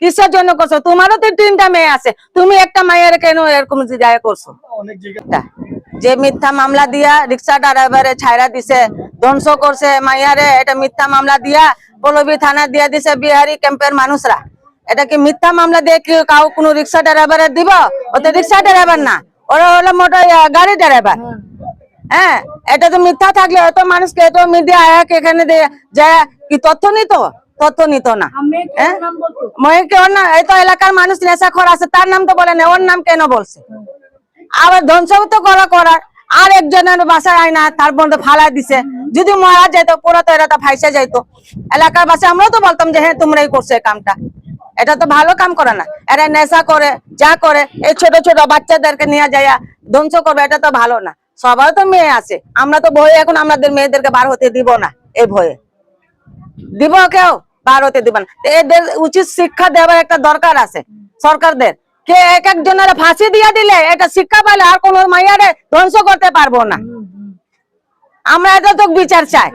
কিসের জন্য করছো? তোমারও তো 3টা মেয়ে আছে, তুমি একটা মায়ের কেন এরকম যায় করছো? যে মিথ্যা মামলা দিয়া রিক্সা ড্রাইভারে ছাইরা দিছে, ধ্বংস করছে মাইয়ারে, এটা মিথ্যা মামলা দিয়া পল্লবী থানা দিয়া দিছে বিহারি ক্যাম্পের মানুষরা। এটা কি মিথ্যা মামলা দিয়ে কি কাউ কোনো রিক্সা ড্রাইভারে দিব? ও তো রিক্সা ড্রাইভার না, ওরা হলো মোটর গাড়ি ড্রাইভার। হ্যাঁ, এটা তো মিথ্যা থাকলে এত মানুষকে এত মিডিয়া এখানে যায় কি তথ্য নিত না। কেউ না, এই তো এলাকার মানুষ নেশাখোর আছে, তার নাম তো বলে না, ওর নাম কেন বলছে? আবার ধ্বংস তো করার আর একজনের বাসায় আয় না, তার মধ্যে ফালা দিছে। যদি মারা যেত পুরো তো এরা তো ফাইসে যাইতো। এলাকার বাসায় আমরাও তো বলতাম যে হ্যাঁ তোমরাই করছো এই কামটা, এটা তো ভালো কাম করে না। এরা নেশা করে যা করে, এই ছোট ছোট বাচ্চাদেরকে নিয়ে যায় ধ্বংস করবে, এটা তো ভালো না। সবার তো মেয়ে আছে, আমরা তো ভয়ে এখন আমাদের মেয়েদেরকে বার হতে দিব না। এই ভয়ে দিব, কেউ বার হতে দিব না। এদের উচিত শিক্ষা দেওয়ার একটা দরকার আছে সরকারদের। কে এক একজনের ফাঁসি দিয়ে দিলে এটা শিক্ষা পাইলে আর কোন মাইয়ারে ধ্বংস করতে পারবো না। আমরা এটা তো বিচার চাই।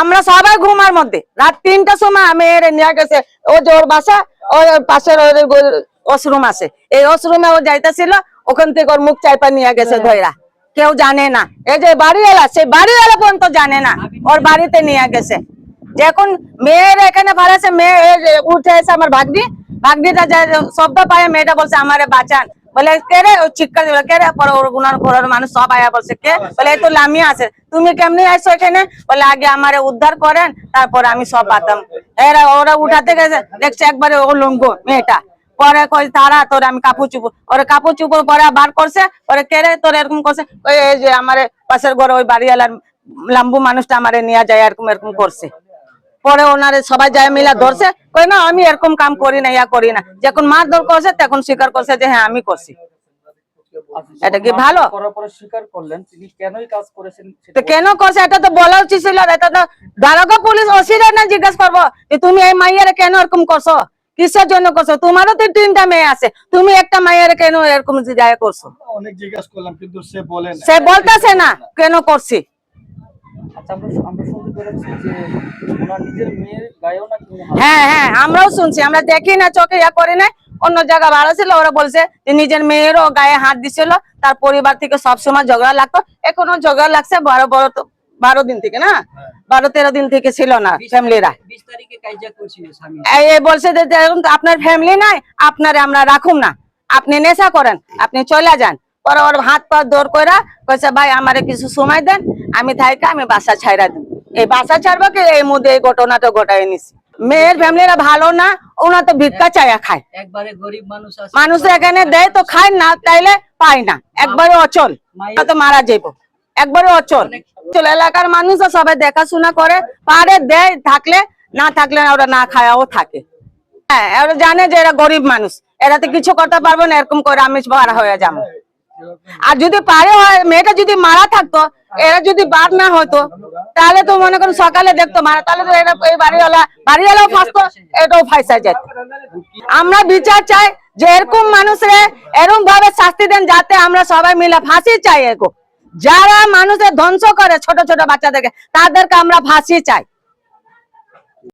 আমরা সবাই ঘুমার মধ্যে রাত 3টার সময় মেয়েরে নিয়ে গেছে, ও যে ওর বাসা ওর পাশের ওয়াশরুম আছে, এই ওয়াশরুমে ও যাইতেছিল, ওখান থেকে ওর মুখ চাইপা নিয়ে গেছে ধৈরা। কেউ জানে না, এই যে বাড়িওয়ালা, সেই বাড়িওয়ালা পর্যন্ত জানে না, ওর বাড়িতে নিয়ে গেছে। যখন মেয়ের এখানে ভাড়াছে, মেয়ে উঠে এসে আমার ভাগ্নিটা শব্দ পায়, মেয়েটা বলছে আমারে বাঁচান। বলে কে রে? ও চিৎকার দিল, কে রে? পরে ওর গুনার ঘরের মানুষ সব আয়া বলছে কে? বলে এই তো লামিয়া আছে। তুমি কেমনি আইছো এখানে? বলে আগে আমারে উদ্ধার করেন, তারপরে আমি সব পাতাম। ওরা উঠাতে গেছে, দেখছে একবারে ও লঙ্গো মেয়েটা। পরে কই তারা তোর আমি কাপড় চুপড়, ওরে কাপড় চুপড় পরে বার করছে। পরে কে রে তোর এরকম করছে? ওই যে আমারে পাশের ঘরে ওই বাড়িওয়ালার লাম্বু মানুষটা আমারে নিয়ে যায়, এরকম এরকম করছে। পরে ওনারে সবাই যায় মিলা ধরছে, কই না আমি এরকম কাম করি না, ইয়া করি না। যখন মারধর করছে তখন স্বীকার করছে যে হ্যাঁ আমি করছি। এটা কি ভালো? কেন করছে এটা তো বলা উচিত ছিল। এটা তো দারোগা পুলিশ ওসিরা না জিজ্ঞাসা করবো যে তুমি এই মাইয়ারে কেন এরকম করছো, কিসের জন্য করছো? তোমারও তো 3টা মেয়ে আছে, তুমি একটা মাইয়ারে কেন এরকম যায় করছো? অনেক জিজ্ঞাসা করলাম কিন্তু সে বলতেছে না কেন করছি। হ্যাঁ হ্যাঁ, আমরাও শুনছি, আমরা দেখি না, চোখে ইয়া করি না। অন্য জায়গা ভাড়া ছিল, ওরা বলছে যে নিজের মেয়েরও গায়ে হাত দিছিল, তার পরিবার থেকে সবসময় ঝগড়া লাগতো, এখনো ঝগড়া লাগছে। 12 দিন থেকে না, 12-13 দিন থেকে ছিল না ফ্যামিলিরা। এই বলছে যে আপনার ফ্যামিলি নাই, আপনারে আমরা রাখুম না, আপনি নেশা করেন, আপনি চলে যান। পরে ওর হাত পা দৌড় কইরা কইছে ভাই আমারে কিছু সময় দেন, আমি থাইকা আমি বাসা ছাইরা দিন। এই বাসা ছাড়বো কি এই মধ্যে এই ঘটনাটা ঘটাই নিছি। মেয়ের ফ্যামিলিরা ভালো না, ওনা তো ভিক্ষা চাইয়া খায়। একবারে গরিব মানুষ এখানে দেয় তো খায় না, তাইলে পায় না। একবারে অচল, তো মারা যাইব, একবারে অচল। এলাকার মানুষ সবাই দেখাশোনা করে, পারে দেয়, থাকলে না থাকলে ওরা না খায়াও থাকে। হ্যাঁ, ওরা জানে যে এরা গরিব মানুষ, এরা তো কিছু করতে পারবো না, এরকম করে আমি ভাড়া হয়ে যাবো। আর যদি পারে হয়, মেয়েটা যদি মারা থাকতো, এরা যদি বার না হতো, তাহলে তো মনে করুন সকালে দেখতো মারা, তাহলে তো এরা এই বাড়িওয়ালাও ফাঁসতো, এটাও ফাঁসা যেত। আমরা বিচার চাই যে এরকম মানুষরে এরকম ভাবে শাস্তি দেন যাতে আমরা সবাই মিলে ফাঁসি চাই। যারা মানুষের ধ্বংস করে ছোট ছোট বাচ্চাদেরকে, তাদেরকে আমরা ফাঁসি চাই।